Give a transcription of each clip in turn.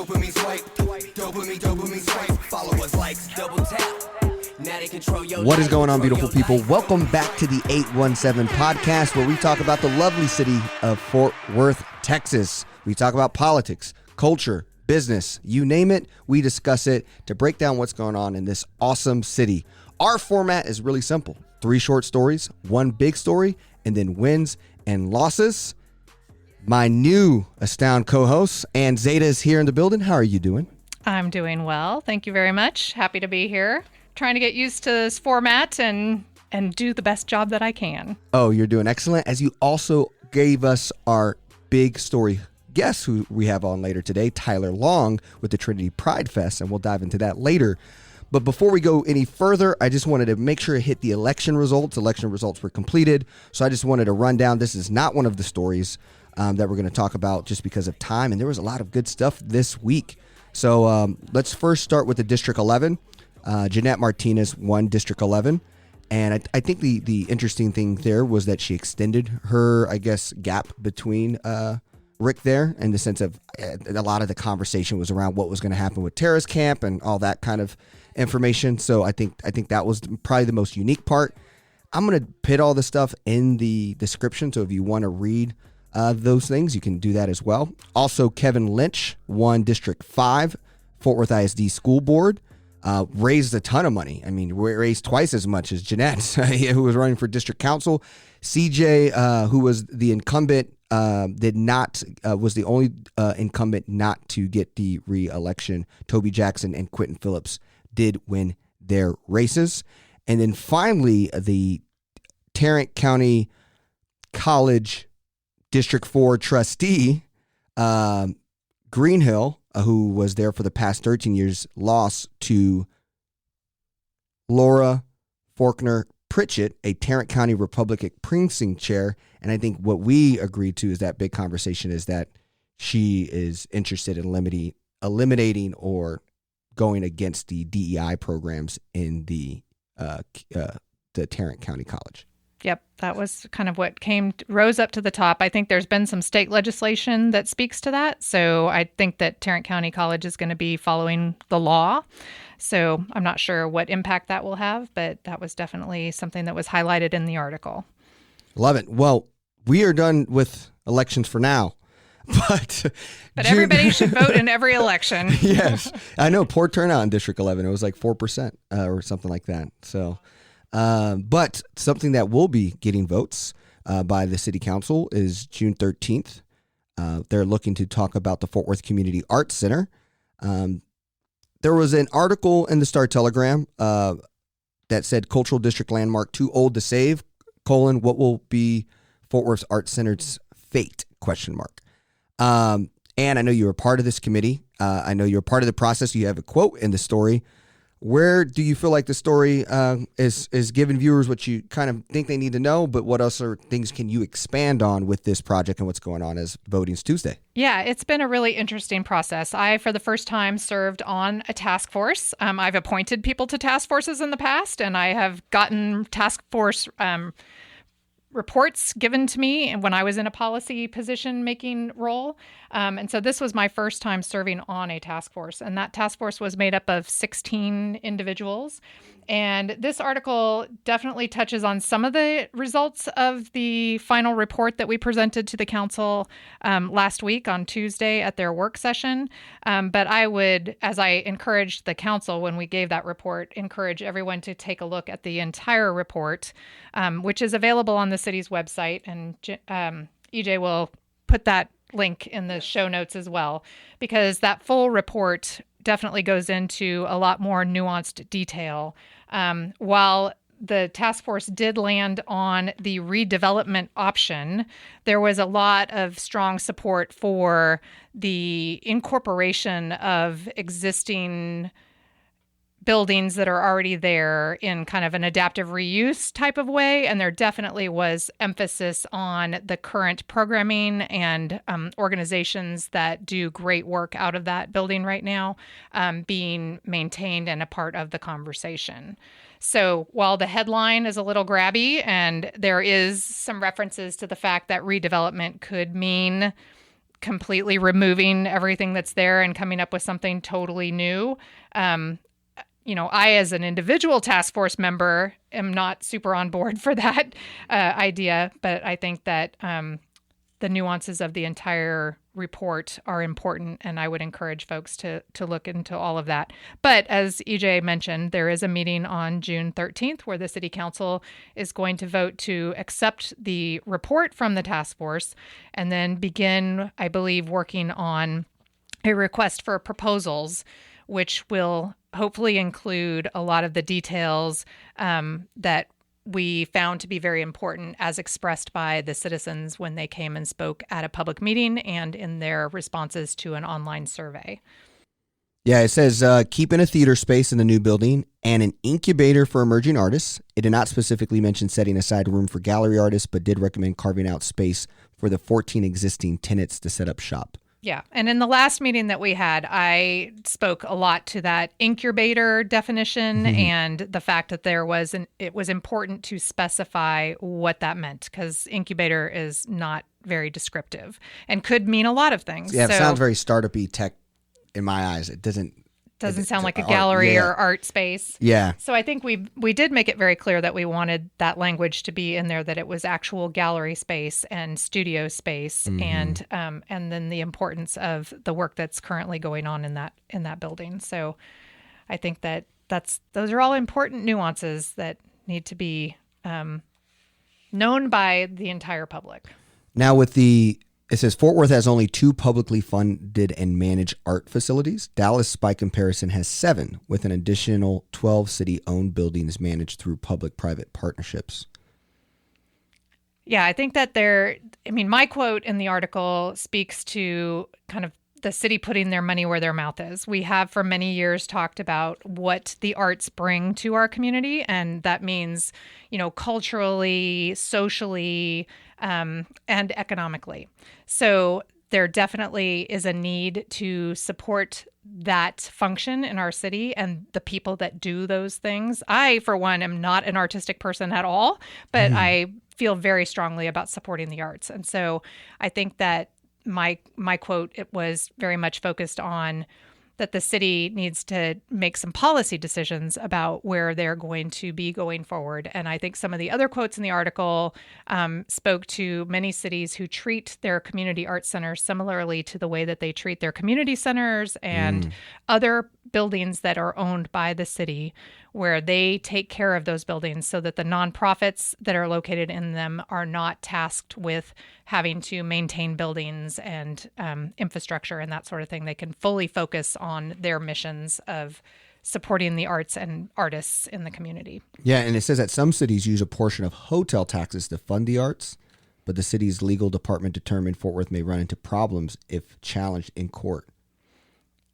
Dopamine swipe, dopamine swipe. Followers, likes, double tap. Now they control your What is going on, beautiful people? Welcome back to the 817 podcast, where we talk about the lovely city of Fort Worth, Texas. We talk about politics, culture, business, you name it, we discuss it to break down what's going on in this awesome city. Our format is really simple. 3 short stories, 1 big story, and then wins and losses. My new Astound co-host, Ann Zeta, is here in the building. How are you doing? I'm doing well. Thank you very much. Happy to be here. Trying to get used to this format and do the best job that I can. Oh, you're doing excellent. As you also gave us our big story guest who we have on later today, Tyler Long with the Trinity Pride Fest, and we'll dive into that later. But before we go any further, I just wanted to make sure to hit the election results. Election results were completed, so I just wanted to run down. This is not one of the stories that we're going to talk about just because of time, and there was a lot of good stuff this week. So let's first start with the District 11. Jeanette Martinez won District 11. And I think the interesting thing there was that she extended her, I guess, gap between Rick there, in the sense of a lot of the conversation was around what was going to happen with Tara's camp and all that kind of information. So I think that was probably the most unique part. I'm going to put all the stuff in the description, so if you want to read those things, you can do that as well. Also, Kevin Lynch won District 5, Fort Worth ISD School Board. Raised a ton of money. I mean, raised twice as much as Jeanette, who was running for district council. CJ, who was the incumbent, was the only incumbent not to get the re-election. Toby Jackson and Quentin Phillips did win their races. And then finally, the Tarrant County College District 4 trustee, Greenhill, who was there for the past 13 years, lost to Laura Faulkner Pritchett, a Tarrant County Republican precinct chair. And I think what we agreed to is that big conversation is that she is interested in eliminating or going against the DEI programs in the Tarrant County College. Yep, that was kind of what rose up to the top. I think there's been some state legislation that speaks to that. So I think that Tarrant County College is going to be following the law. So I'm not sure what impact that will have, but that was definitely something that was highlighted in the article. Love it. Well, we are done with elections for now. But everybody should vote in every election. Yes. I know. Poor turnout in District 11. It was like 4% or something like that. So. But something that will be getting votes by the city council is June 13th. They're looking to talk about the Fort Worth Community Arts Center. There was an article in the Star-Telegram that said Cultural District Landmark Too Old to Save, what will be Fort Worth Arts Center's fate, ? And I know you were part of this committee. I know you're part of the process. You have a quote in the story. Where do you feel like the story is giving viewers what you kind of think they need to know, but what other things can you expand on with this project and what's going on as voting's Tuesday? Yeah, it's been a really interesting process. I, for the first time, served on a task force. I've appointed people to task forces in the past, and I have gotten task force reports given to me when I was in a policy position making role. And so this was my first time serving on a task force. And that task force was made up of 16 individuals. And this article definitely touches on some of the results of the final report that we presented to the council last week on Tuesday at their work session. But I would, as I encouraged the council when we gave that report, encourage everyone to take a look at the entire report, which is available on the city's website. And EJ will put that link in the show notes as well, because that full report definitely goes into a lot more nuanced detail. While the task force did land on the redevelopment option, there was a lot of strong support for the incorporation of existing buildings that are already there in kind of an adaptive reuse type of way. And there definitely was emphasis on the current programming and organizations that do great work out of that building right now being maintained and a part of the conversation. So while the headline is a little grabby and there is some references to the fact that redevelopment could mean completely removing everything that's there and coming up with something totally new. I, as an individual task force member, am not super on board for that idea, but I think that the nuances of the entire report are important, and I would encourage folks to look into all of that. But as EJ mentioned, there is a meeting on June 13th where the City Council is going to vote to accept the report from the task force and then begin, I believe, working on a request for proposals, which will hopefully include a lot of the details that we found to be very important as expressed by the citizens when they came and spoke at a public meeting and in their responses to an online survey. Yeah, it says keeping a theater space in the new building and an incubator for emerging artists. It did not specifically mention setting aside room for gallery artists, but did recommend carving out space for the 14 existing tenants to set up shop. Yeah. And in the last meeting that we had, I spoke a lot to that incubator definition and the fact that it was important to specify what that meant, because incubator is not very descriptive and could mean a lot of things. Yeah, it sounds very startup-y tech in my eyes. It doesn't sound like a gallery or art space. Yeah. So I think we did make it very clear that we wanted that language to be in there, that it was actual gallery space and studio space, and then the importance of the work that's currently going on in that building. So I think those are all important nuances that need to be known by the entire public. Now it says Fort Worth has only 2 publicly funded and managed art facilities. Dallas, by comparison, has 7, with an additional 12 city-owned buildings managed through public-private partnerships. Yeah, I think that my quote in the article speaks to kind of the city putting their money where their mouth is. We have for many years talked about what the arts bring to our community, and that means, culturally, socially, and economically. So there definitely is a need to support that function in our city and the people that do those things. I, for one, am not an artistic person at all, but I feel very strongly about supporting the arts. And so I think that my quote, it was very much focused on that the city needs to make some policy decisions about where they're going to be going forward. And I think some of the other quotes in the article spoke to many cities who treat their community arts centers similarly to the way that they treat their community centers and other buildings that are owned by the city, where they take care of those buildings so that the nonprofits that are located in them are not tasked with having to maintain buildings and infrastructure and that sort of thing. They can fully focus on their missions of supporting the arts and artists in the community. Yeah, and it says that some cities use a portion of hotel taxes to fund the arts, but the city's legal department determined Fort Worth may run into problems if challenged in court.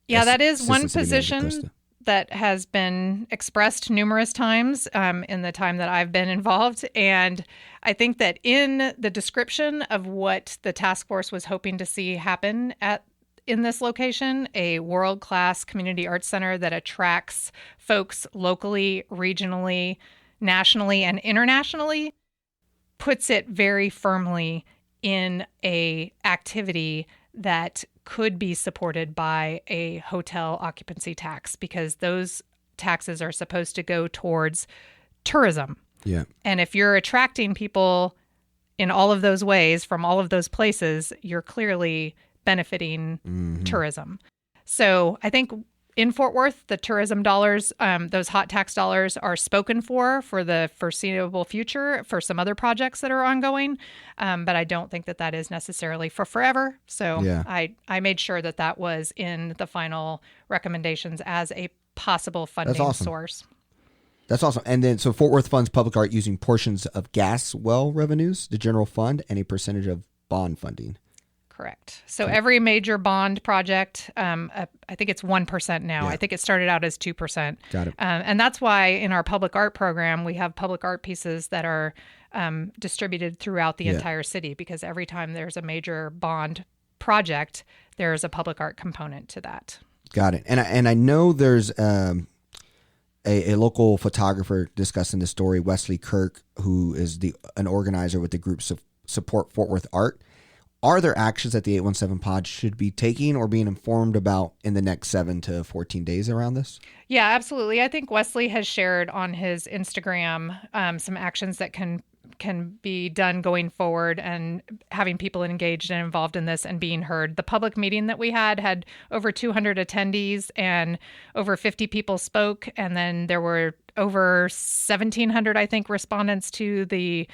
Yeah, that is one position that has been expressed numerous times in the time that I've been involved. And I think that in the description of what the task force was hoping to see happen in this location, a world-class community arts center that attracts folks locally, regionally, nationally, and internationally, puts it very firmly in a activity that could be supported by a hotel occupancy tax, because those taxes are supposed to go towards tourism. Yeah. And if you're attracting people in all of those ways from all of those places, you're clearly benefiting tourism. So I think in Fort Worth, the tourism dollars, those hot tax dollars, are spoken for the foreseeable future for some other projects that are ongoing. But I don't think that is necessarily for forever. So yeah. I made sure that was in the final recommendations as a possible funding source. That's awesome. And then, so Fort Worth funds public art using portions of gas well revenues, the general fund, and a percentage of bond funding. Correct. So every major bond project, I think it's 1% now. Yeah. I think it started out as 2%. Got it. And that's why in our public art program, we have public art pieces that are distributed throughout the entire city, because every time there's a major bond project, there's a public art component to that. Got it. And I know there's a local photographer discussing the story, Wesley Kirk, who is an organizer with the group Support Fort Worth Art. are there actions that the 817 pod should be taking or being informed about in the next 7 to 14 days around this? Yeah, absolutely. I think Wesley has shared on his Instagram some actions that can be done going forward, and having people engaged and involved in this and being heard. The public meeting that we had over 200 attendees and over 50 people spoke. And then there were over 1,700, I think, respondents to the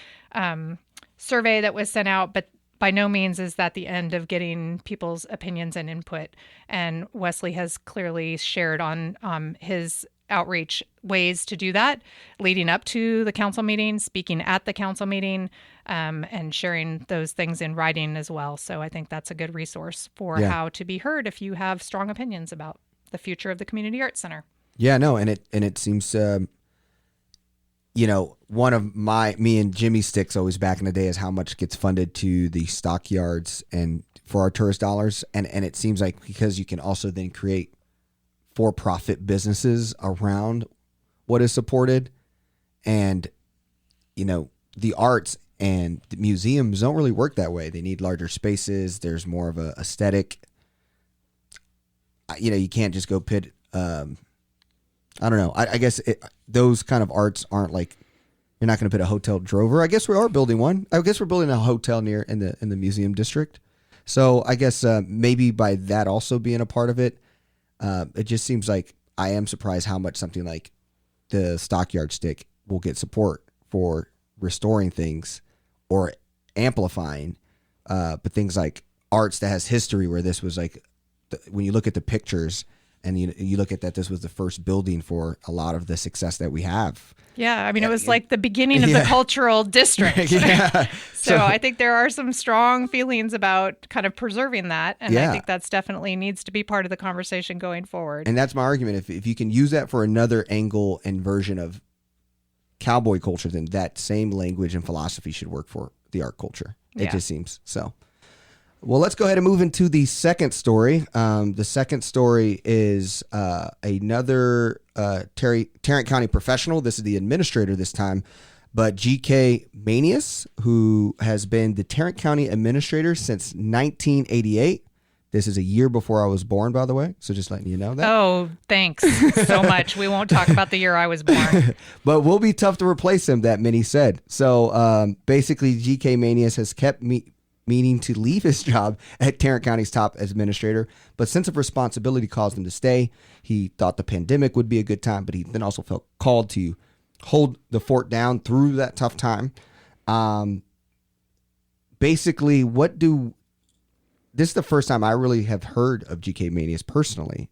survey that was sent out. But by no means is that the end of getting people's opinions and input. And Wesley has clearly shared on his outreach ways to do that, leading up to the council meeting, speaking at the council meeting, and sharing those things in writing as well. So I think that's a good resource for how to be heard if you have strong opinions about the future of the Community Arts Center. Yeah, no, and it seems, one of me and Jimmy's sticks always back in the day is how much gets funded to the stockyards and for our tourist dollars, and it seems like because you can also then create for-profit businesses around what is supported, and the arts and the museums don't really work that way. They need larger spaces. There's more of a aesthetic. You can't just go pit. I don't know. I guess those kind of arts aren't like, you're not going to put a hotel drover. I guess we are building one. I guess we're building a hotel near in the museum district. So I guess maybe by that also being a part of it. It just seems like I am surprised how much something like the stockyard stick will get support for restoring things or amplifying. But things like arts that has history, where this was like, when you look at the pictures and you look at that, this was the first building for a lot of the success that we have. Yeah, I mean, it was like the beginning of the cultural district. So I think there are some strong feelings about kind of preserving that. And I think that's definitely needs to be part of the conversation going forward. And that's my argument. If you can use that for another angle and version of cowboy culture, then that same language and philosophy should work for the art culture. It just seems so. Well, let's go ahead and move into the second story. The second story is another Tarrant County professional. This is the administrator this time, but G.K. Maenius, who has been the Tarrant County administrator since 1988. This is a year before I was born, by the way. So just letting you know that. Oh, thanks so much. We won't talk about the year I was born. But we'll be tough to replace him, that Minnie said. So basically, G.K. Maenius has kept meaning to leave his job at Tarrant County's top administrator, but sense of responsibility caused him to stay. He thought the pandemic would be a good time, but he then also felt called to hold the fort down through that tough time. Basically, this is the first time I really have heard of G.K. Maenius personally,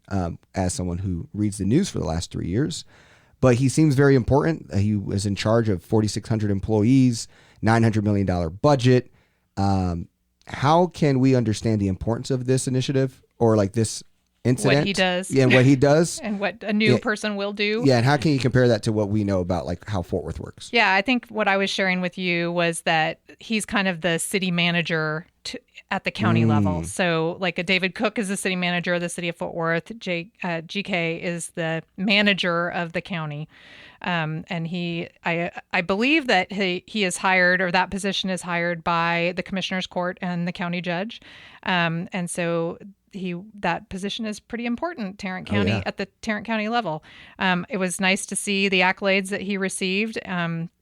as someone who reads the news for the last 3 years, but he seems very important. He was in charge of 4,600 employees, $900 million budget. How can we understand the importance of this initiative or like this incident? What he does. Yeah, and what he does. And what a new person will do. Yeah, and how can you compare that to what we know about like how Fort Worth works? Yeah, I think what I was sharing with you was that he's kind of the city manager at the county level. So like a David Cook is the city manager of the city of Fort Worth. GK is the manager of the county. And I believe that he is hired, or that position is hired by the Commissioner's Court and the county judge. And so that position is pretty important, Tarrant County, at the Tarrant County level. It was nice to see the accolades that he received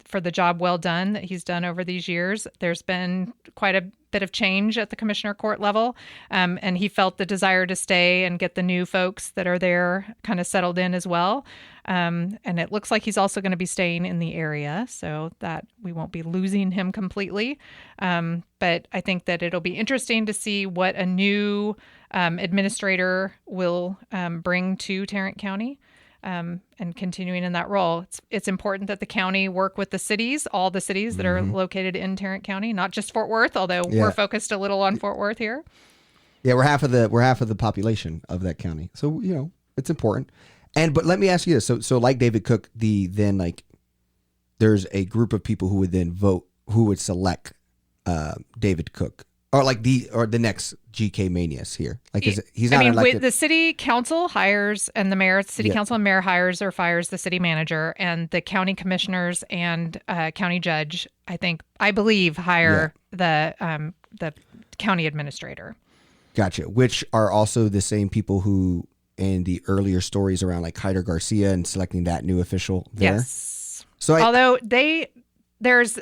for the job well done that he's done over these years. There's been quite a bit of change at the Commissioner Court level, and he felt the desire to stay and get the new folks that are there kind of settled in as well. And it looks like he's also going to be staying in the area, so that we won't be losing him completely. But I think that it'll be interesting to see what a new administrator will bring to Tarrant County. And continuing in that role. It's important that the county work with the cities, all the cities that are located in Tarrant County, not just Fort Worth, although we're focused a little on Fort Worth here. Yeah, we're half of the population of that county. So, it's important. But let me ask you this. So like David Cook, there's a group of people who would then vote, who would select David Cook. Or the next G.K. Maenius here. He's not elected. The city council hires, and the mayor, city council and mayor hires or fires the city manager, and the county commissioners and county judge, I believe, hire the county administrator. Gotcha. Which are also the same people who, in the earlier stories around like Hyder Garcia and selecting that new official there. Yes. So although there's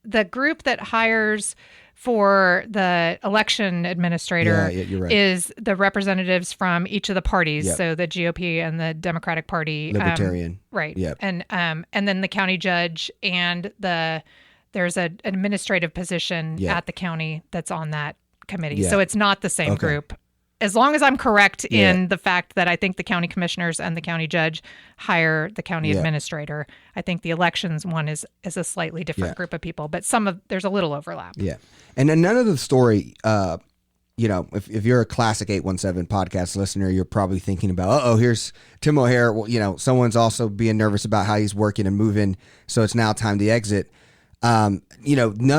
the group that hires for the election administrator you're right. is the representatives from each of the parties. Yep. So the GOP and the Democratic Party. Libertarian. Right. Yep. And then the county judge and there's an administrative position Yep. at the county that's on that committee. Yep. So it's not the same Okay. group. As long as I'm correct Yeah. in the fact that I think the county commissioners and the county judge hire the county Yeah. administrator, I think the elections one is a slightly different Yeah. group of people, but there's a little overlap. Yeah. And then none of the story, if you're a classic 817 podcast listener, you're probably thinking about, here's Tim O'Hare. Well, someone's also being nervous about how he's working and moving. So it's now time to exit. None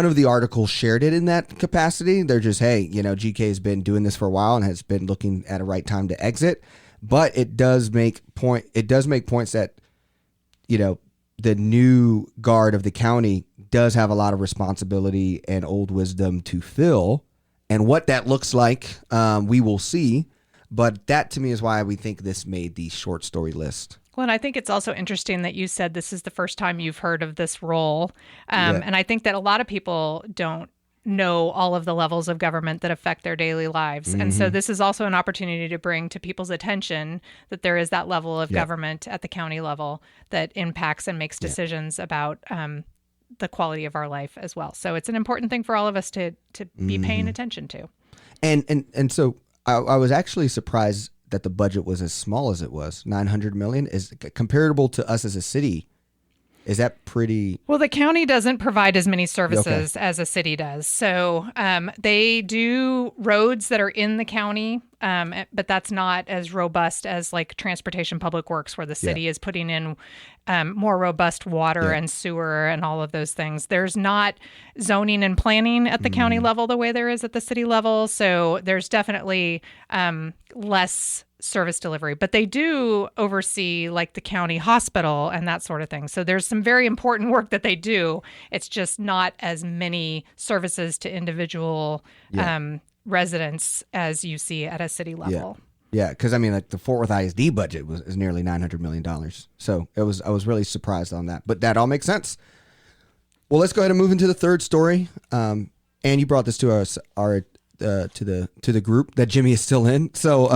of the articles shared it in that capacity. They're just, hey, GK has been doing this for a while and has been looking at a right time to exit. But it does make points that, the new guard of the county does have a lot of responsibility and old wisdom to fill. And what that looks like, we will see. But that to me is why we think this made the short story list. Well, and I think it's also interesting that you said this is the first time you've heard of this role. And I think that a lot of people don't know all of the levels of government that affect their daily lives. And so this is also an opportunity to bring to people's attention that there is that level of government at the county level that impacts and makes decisions about the quality of our life as well. So it's an important thing for all of us to be paying attention to. And so I was actually surprised that the budget was as small as it was. $900 million is comparable to us as a city. Is that pretty? Well, the county doesn't provide as many services as a city does. So they do roads that are in the county, but that's not as robust as like Transportation Public Works, where the city is putting in more robust water and sewer and all of those things. There's not zoning and planning at the county level the way there is at the city level. So there's definitely less service delivery, but they do oversee like the county hospital and that sort of thing. So there's some very important work that they do. It's just not as many services to individual residents as you see at a city level. Yeah, because like the Fort Worth ISD budget is nearly $900 million. So I was really surprised on that, but that all makes sense. Well, let's go ahead and move into the third story. And you brought this to us, to the group that Jimmy is still in. So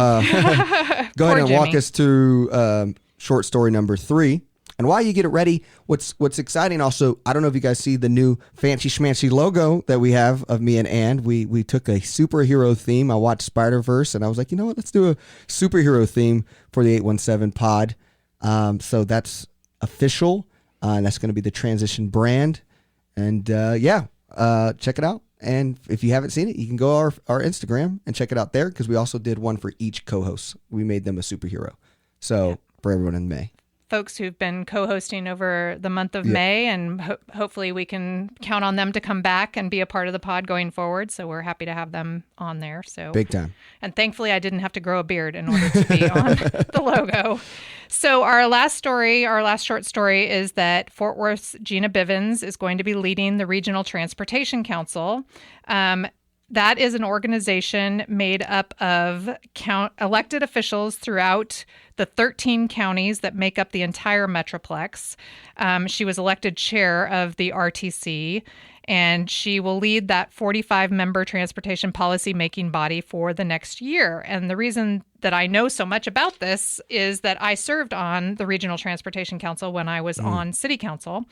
go ahead and walk us through short story number 3. And while you get it ready, what's exciting also, I don't know if you guys see the new fancy schmancy logo that we have of me and Ann. We took a superhero theme. I watched Spider-Verse and I was like, you know what, let's do a superhero theme for the 817 pod. So that's official. And that's going to be the transition brand. And check it out. And if you haven't seen it, you can go our Instagram and check it out there, because we also did one for each co-host. We made them a superhero. So for everyone in May. Folks who've been co-hosting over the month of May, and hopefully we can count on them to come back and be a part of the pod going forward. So we're happy to have them on there. So big time. And thankfully I didn't have to grow a beard in order to be on the logo. So our last short story is that Fort Worth's Gina Bivens is going to be leading the Regional Transportation Council. That is an organization made up of elected officials throughout the 13 counties that make up the entire Metroplex. She was elected chair of the RTC, and she will lead that 45-member transportation policy making body for the next year. And the reason that I know so much about this is that I served on the Regional Transportation Council when I was on City Council,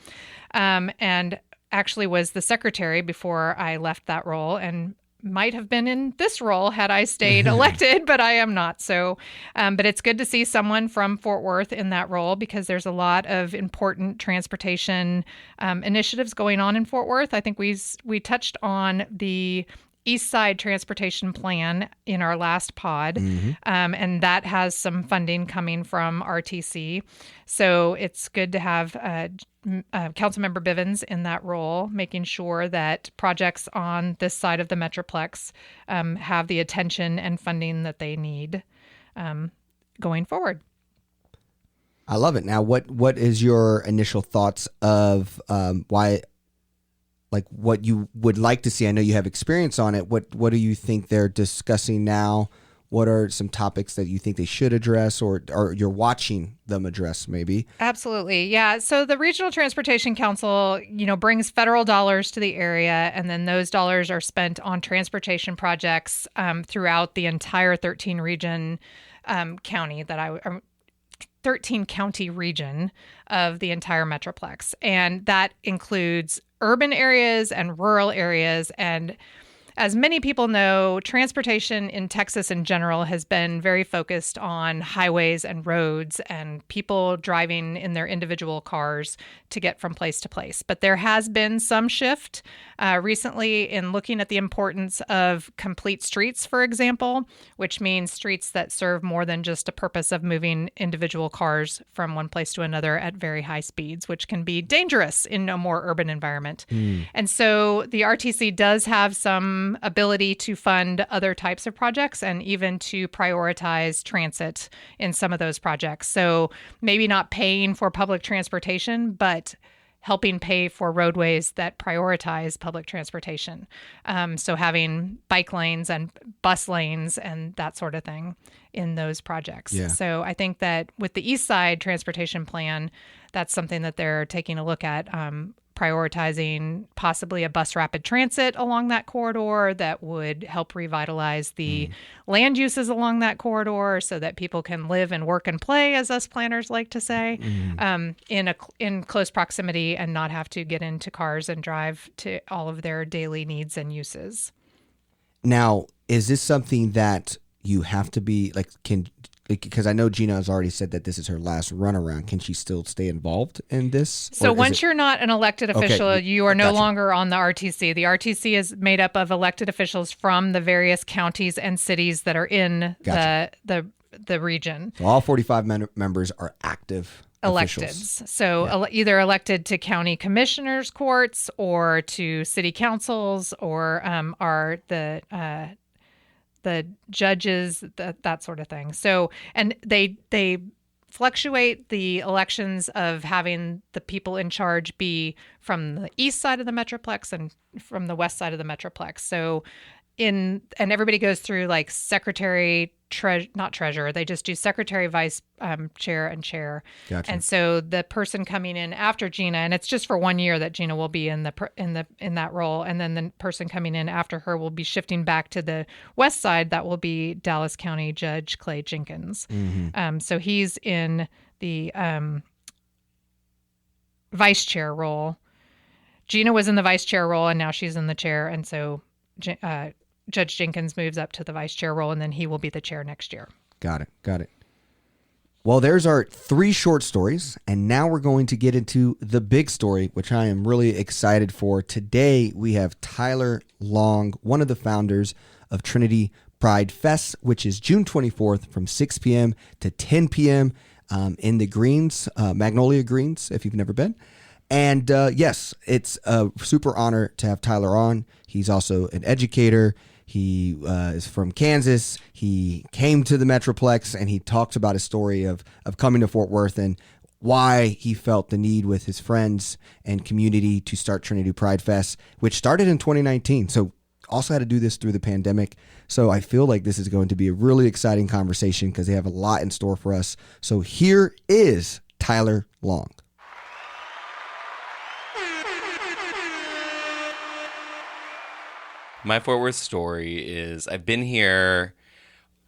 and actually was the secretary before I left that role, and might have been in this role had I stayed elected, but I am not. So, but it's good to see someone from Fort Worth in that role, because there's a lot of important transportation initiatives going on in Fort Worth. I think we touched on the East Side Transportation Plan in our last pod, and that has some funding coming from RTC. So it's good to have Councilmember Bivens in that role, making sure that projects on this side of the Metroplex have the attention and funding that they need going forward. I love it. Now, what is your initial thoughts of why like what you would like to see? I know you have experience on it. What do you think they're discussing now? What are some topics that you think they should address or you're watching them address maybe? Absolutely. Yeah. So the Regional Transportation Council, brings federal dollars to the area, and then those dollars are spent on transportation projects throughout the entire 13 county region of the entire Metroplex. And that includes urban areas and rural areas. And as many people know, transportation in Texas in general has been very focused on highways and roads and people driving in their individual cars to get from place to place. But there has been some shift recently in looking at the importance of complete streets, for example, which means streets that serve more than just a purpose of moving individual cars from one place to another at very high speeds, which can be dangerous in a more urban environment. And so the RTC does have some ability to fund other types of projects and even to prioritize transit in some of those projects. So maybe not paying for public transportation, but helping pay for roadways that prioritize public transportation. So having bike lanes and bus lanes and that sort of thing in those projects. Yeah. So I think that with the East Side Transportation Plan, that's something that they're taking a look at, prioritizing possibly a bus rapid transit along that corridor that would help revitalize the land uses along that corridor so that people can live and work and play, as us planners like to say, in close proximity and not have to get into cars and drive to all of their daily needs and uses. Now, is this something that you have to be because I know Gina has already said that this is her last runaround. Can she still stay involved in this? So once you're not an elected official, you are no Gotcha. longer on the RTC. The RTC is made up of elected officials from the various counties and cities that are in Gotcha. the region. So all 45 members are active Elected. officials. So either elected to county commissioners' courts or to city councils or are the judges, that sort of thing. So, and they fluctuate the elections of having the people in charge be from the east side of the Metroplex and from the west side of the Metroplex. So and everybody goes through like secretary, not treasurer. They just do secretary, vice chair, and chair. Gotcha. And so the person coming in after Gina, and it's just for 1 year that Gina will be in that role, and then the person coming in after her will be shifting back to the west side. That will be Dallas County Judge Clay Jenkins. So he's in the vice chair role. Gina was in the vice chair role, and now she's in the chair, and so Judge Jenkins moves up to the vice chair role, and then he will be the chair next year. Got it. Well, there's our 3 short stories, and now we're going to get into the big story, which I am really excited for. Today, we have Tyler Long, one of the founders of Trinity Pride Fest, which is June 24th from 6 p.m. to 10 p.m. In the Greens, Magnolia Greens, if you've never been. And yes, it's a super honor to have Tyler on. He's also an educator. He is from Kansas. He came to the Metroplex, and he talks about his story of coming to Fort Worth and why he felt the need with his friends and community to start Trinity Pride Fest, which started in 2019. So also had to do this through the pandemic. So I feel like this is going to be a really exciting conversation because they have a lot in store for us. So here is Tyler Long. My Fort Worth story is I've been here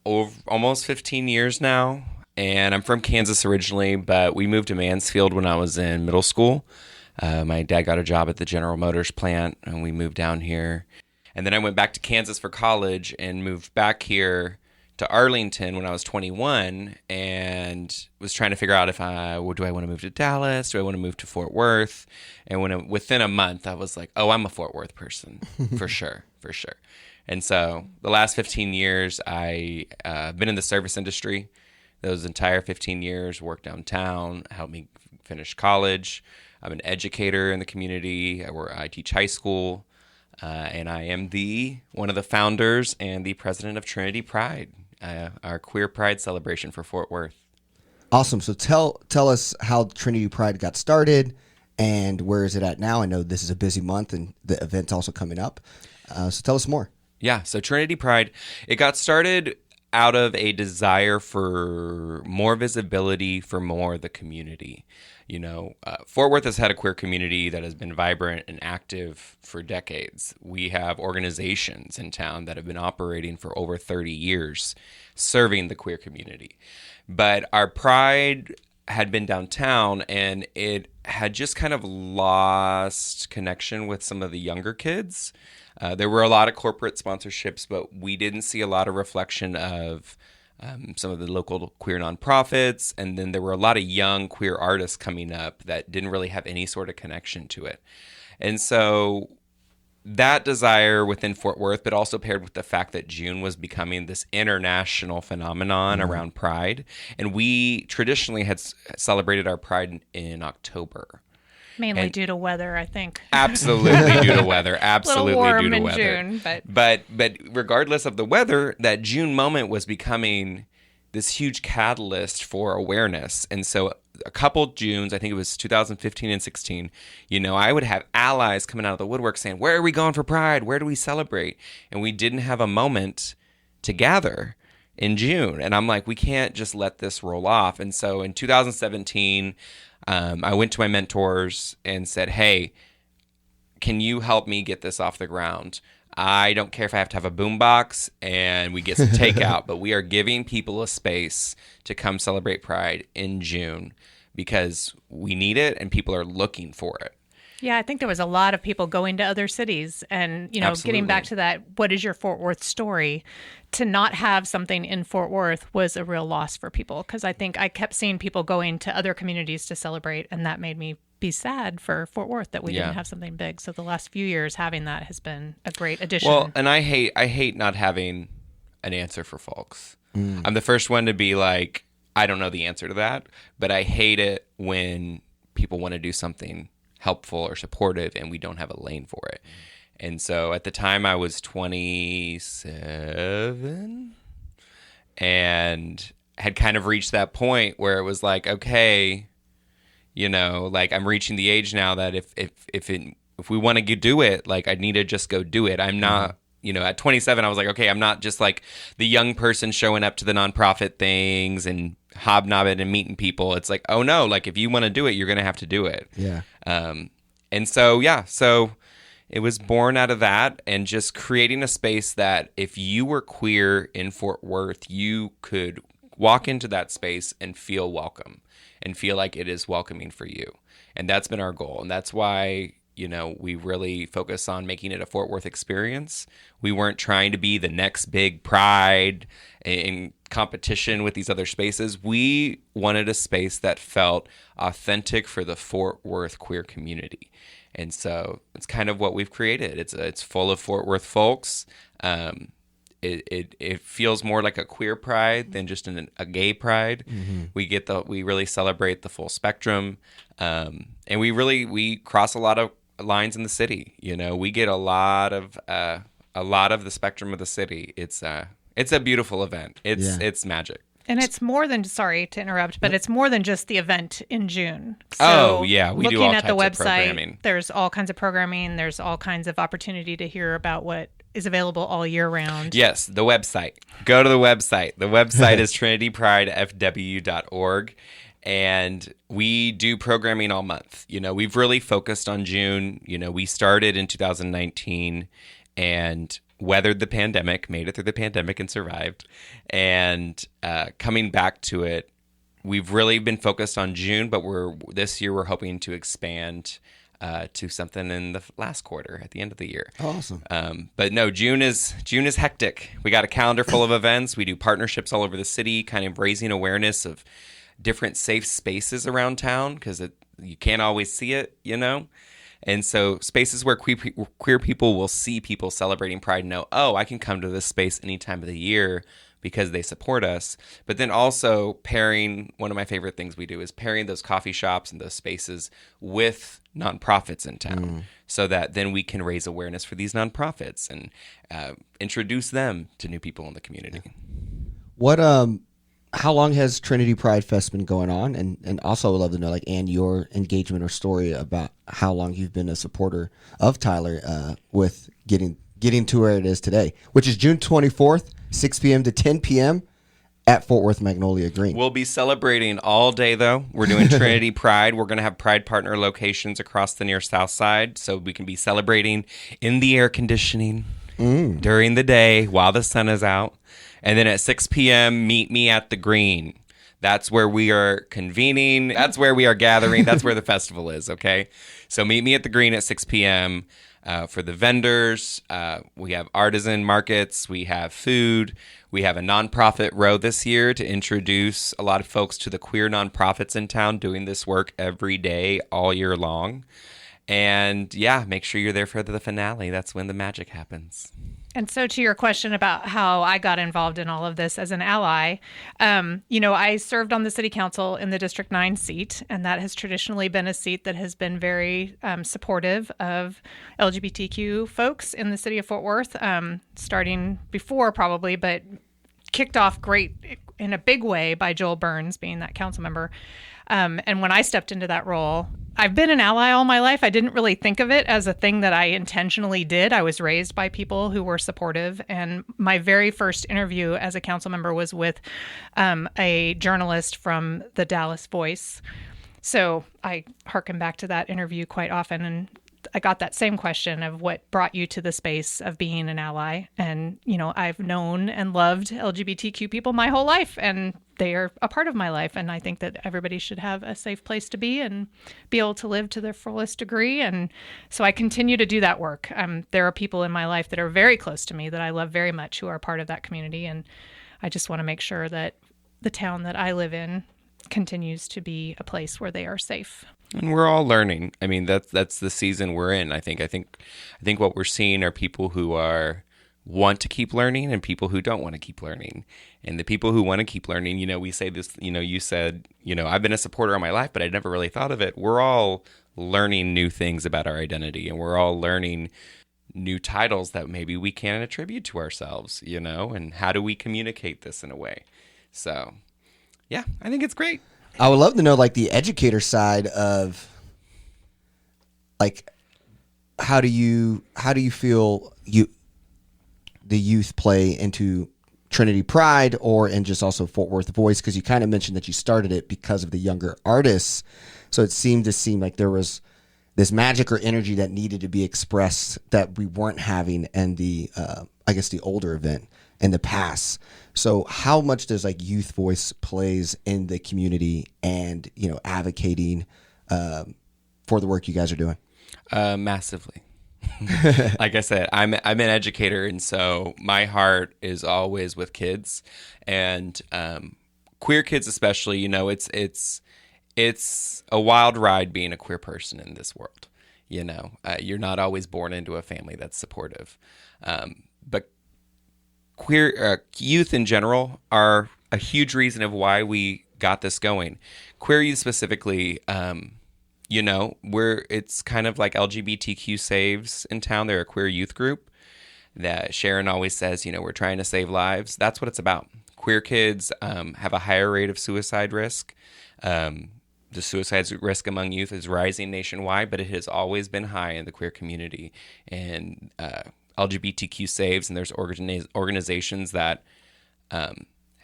almost 15 years now, and I'm from Kansas originally, but we moved to Mansfield when I was in middle school. My dad got a job at the General Motors plant, and we moved down here. And then I went back to Kansas for college and moved back here to Arlington when I was 21 and was trying to figure out do I want to move to Dallas? Do I want to move to Fort Worth? And within a month, I was like, oh, I'm a Fort Worth person for sure. And so the last 15 years, I've been in the service industry. Those entire 15 years, worked downtown, helped me finish college. I'm an educator in the community. I teach high school. And I am one of the founders and the president of Trinity Pride, our queer pride celebration for Fort Worth. Awesome. So tell us how Trinity Pride got started And where is it at now? I know this is a busy month and the event's also coming up. So tell us more. Yeah, so Trinity Pride, it got started out of a desire for more visibility for more of the community. You know, Fort Worth has had a queer community that has been vibrant and active for decades. We have organizations in town that have been operating for over 30 years serving the queer community. But our pride had been downtown, and it had just kind of lost connection with some of the younger kids. There were a lot of corporate sponsorships, but we didn't see a lot of reflection of some of the local queer nonprofits. And then there were a lot of young queer artists coming up that didn't really have any sort of connection to it. And so that desire within Fort Worth, but also paired with the fact that June was becoming this international phenomenon around Pride. And we traditionally had celebrated our Pride in October. Mainly due to weather, I think. Absolutely due to weather. Absolutely a little warm due to in weather. June, but regardless of the weather, that June moment was becoming this huge catalyst for awareness. And so a couple Junes, I think it was 2015 and 16, you know, I would have allies coming out of the woodwork saying, where are we going for Pride? Where do we celebrate? And we didn't have a moment to gather in June. And I'm like, we can't just let this roll off. And so in 2017, I went to my mentors and said, hey, can you help me get this off the ground? I don't care if I have to have a boombox and we get some takeout, but we are giving people a space to come celebrate Pride in June because we need it and people are looking for it. Yeah, I think there was a lot of people going to other cities and, you know, Absolutely. getting back to that, what is your Fort Worth story? To not have something in Fort Worth was a real loss for people because I think I kept seeing people going to other communities to celebrate, and that made me be sad for Fort Worth that we didn't have something big. So the last few years having that has been a great addition. Well, and I hate not having an answer for folks. I'm the first one to be like, I don't know the answer to that, but I hate it when people want to do something helpful or supportive and we don't have a lane for it. And so at the time I was 27 and had kind of reached that point where it was like, okay, you know, like I'm reaching the age now that if we want to do it, like I need to just go do it. I'm not, you know, at 27, I was like, okay, I'm not just like the young person showing up to the nonprofit things and hobnobbing and meeting people. It's like, oh no, like if you want to do it, you're going to have to do it. Yeah. And so, so it was born out of that and just creating a space that if you were queer in Fort Worth, you could walk into that space and feel welcome and feel like it is welcoming for you. And that's been our goal. And that's why, you know, we really focus on making it a Fort Worth experience. We weren't trying to be the next big Pride in competition with these other spaces. We wanted a space that felt authentic for the Fort Worth queer community. And so it's kind of what we've created. It's full of Fort Worth folks. It feels more like a queer pride than just a gay pride. Mm-hmm. We really celebrate the full spectrum. And we cross a lot of lines in the city. You know, we get a lot of the spectrum of the city. It's a beautiful event. It's magic. And it's more than, sorry to interrupt, but it's more than just the event in June. So we do all looking at types the of website, programming. there's all kinds of programming. There's all kinds of opportunity to hear about what is available all year round. Yes, the website. Go to the website. The website is trinitypridefw.org. And we do programming all month. You know, we've really focused on June. You know, we started in 2019 and weathered the pandemic, made it through the pandemic and survived. And coming back to it, we've really been focused on June, but this year we're hoping to expand to something in the last quarter at the end of the year. Awesome. But no, June is hectic. We got a calendar full of events. We do partnerships all over the city, kind of raising awareness of different safe spaces around town because you can't always see it, you know? And so spaces where queer people will see people celebrating Pride and know, oh, I can come to this space any time of the year because they support us. But then also pairing, one of my favorite things we do is pairing those coffee shops and those spaces with nonprofits in town so that then we can raise awareness for these nonprofits and introduce them to new people in the community. What how long has Trinity Pride Fest been going on? And also I'd love to know, like, Ann, your engagement or story about how long you've been a supporter of Tyler with getting to where it is today, which is June 24th, 6 p.m. to 10 p.m. at Fort Worth Magnolia Green. We'll be celebrating all day, though. We're doing Trinity Pride. We're going to have Pride partner locations across the near south side, so we can be celebrating in the air conditioning during the day while the sun is out. And then at 6 p.m., meet me at the green. That's where we are convening. That's where we are gathering. That's where the festival is, okay? So meet me at the green at 6 p.m. For the vendors. We have artisan markets. We have food. We have a nonprofit row this year to introduce a lot of folks to the queer nonprofits in town doing this work every day, all year long. And yeah, make sure you're there for the finale. That's when the magic happens. And so to your question about how I got involved in all of this as an ally, I served on the city council in the District 9 seat, and that has traditionally been a seat that has been very supportive of LGBTQ folks in the city of Fort Worth, starting before probably, but kicked off great in a big way by Joel Burns being that council member. And when I stepped into that role, I've been an ally all my life. I didn't really think of it as a thing that I intentionally did. I was raised by people who were supportive. And my very first interview as a council member was with a journalist from the Dallas Voice. So I hearken back to that interview quite often. And I got that same question of what brought you to the space of being an ally. And, I've known and loved LGBTQ people my whole life, and they are a part of my life. And I think that everybody should have a safe place to be and be able to live to their fullest degree. And so I continue to do that work. There are people in my life that are very close to me that I love very much who are part of that community. And I just want to make sure that the town that I live in continues to be a place where they are safe. And we're all learning. I mean, that's the season we're in. I think what we're seeing are people who want to keep learning and people who don't want to keep learning. And the people who want to keep learning, we say this, you said, I've been a supporter all my life, but I never really thought of it. We're all learning new things about our identity, and we're all learning new titles that maybe we can't attribute to ourselves, and how do we communicate this in a way? So, yeah, I think it's great. I would love to know, like, the educator side of, like, how do you feel the youth play into Trinity Pride or in just also Fort Worth Voice? Because you kind of mentioned that you started it because of the younger artists, so it seemed like there was this magic or energy that needed to be expressed that we weren't having in the the older event in the past. So how much does like youth voice plays in the community and advocating for the work you guys are doing? Massively. Like I said, I'm an educator, and so my heart is always with kids and queer kids, especially. It's a wild ride being a queer person in this world. You're not always born into a family that's supportive, but queer youth in general are a huge reason of why we got this going. Queer youth specifically. It's kind of like LGBTQ Saves in town. They're a queer youth group that Sharon always says, we're trying to save lives. That's what it's about. Queer kids have a higher rate of suicide risk. The suicide risk among youth is rising nationwide, but it has always been high in the queer community. And LGBTQ Saves, and there's organizations that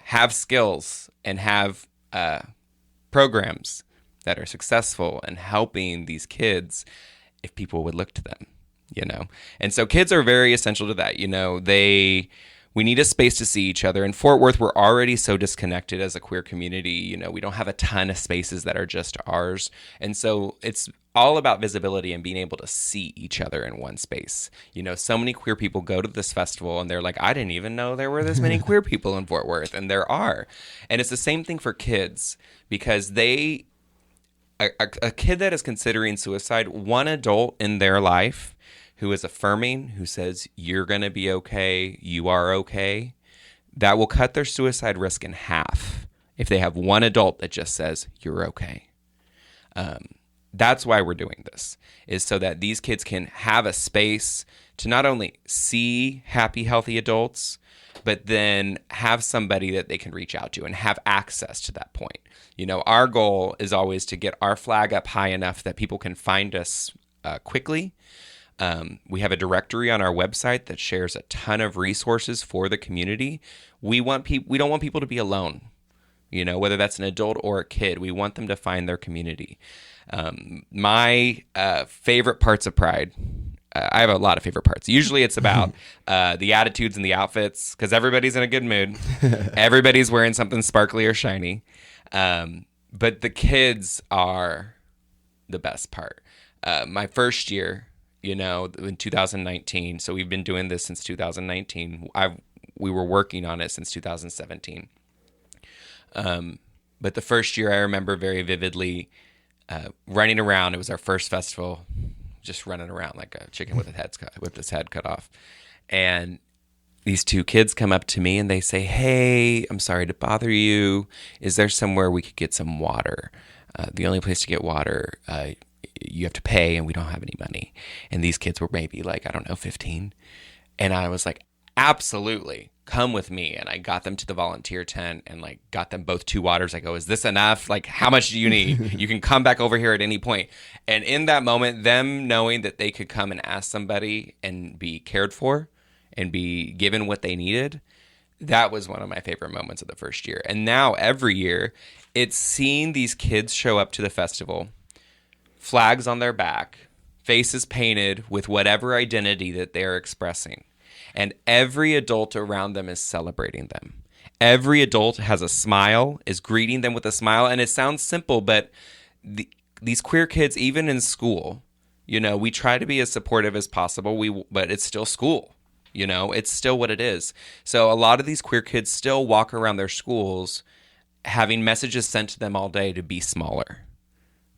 have skills and have programs that are successful in helping these kids if people would look to them, And so kids are very essential to that. We need a space to see each other. In Fort Worth, we're already so disconnected as a queer community. We don't have a ton of spaces that are just ours. And so it's all about visibility and being able to see each other in one space. So many queer people go to this festival and they're like, I didn't even know there were this many queer people in Fort Worth. And there are. And it's the same thing for kids, because a kid that is considering suicide, one adult in their life who is affirming, who says, you're going to be okay, you are okay, that will cut their suicide risk in half if they have one adult that just says, you're okay. That's why we're doing this, is so that these kids can have a space to not only see happy, healthy adults, but then have somebody that they can reach out to and have access to that point. Our goal is always to get our flag up high enough that people can find us quickly. We have a directory on our website that shares a ton of resources for the community. We don't want people to be alone, whether that's an adult or a kid. We want them to find their community. My favorite parts of Pride, I have a lot of favorite parts. Usually it's about the attitudes and the outfits, because everybody's in a good mood. Everybody's wearing something sparkly or shiny. But the kids are the best part. My first year, in 2019, so we've been doing this since 2019. We were working on it since 2017. But the first year I remember very vividly running around. It was our first festival, just running around like a chicken with its head cut off. And these two kids come up to me and they say, "Hey, I'm sorry to bother you. Is there somewhere we could get some water? The only place to get water, you have to pay, and we don't have any money." And these kids were maybe 15. And I was like, absolutely, come with me. And I got them to the volunteer tent and got them both 2 waters. I go, "Is this enough? How much do you need? You can come back over here at any point." And in that moment, them knowing that they could come and ask somebody and be cared for and be given what they needed, that was one of my favorite moments of the first year. And now every year, it's seeing these kids show up to the festival, flags on their back, faces painted with whatever identity that they're expressing. And every adult around them is celebrating them. Every adult has a smile, is greeting them with a smile. And it sounds simple, but these queer kids, even in school, we try to be as supportive as possible. But it's still school. It's still what it is. So a lot of these queer kids still walk around their schools having messages sent to them all day to be smaller,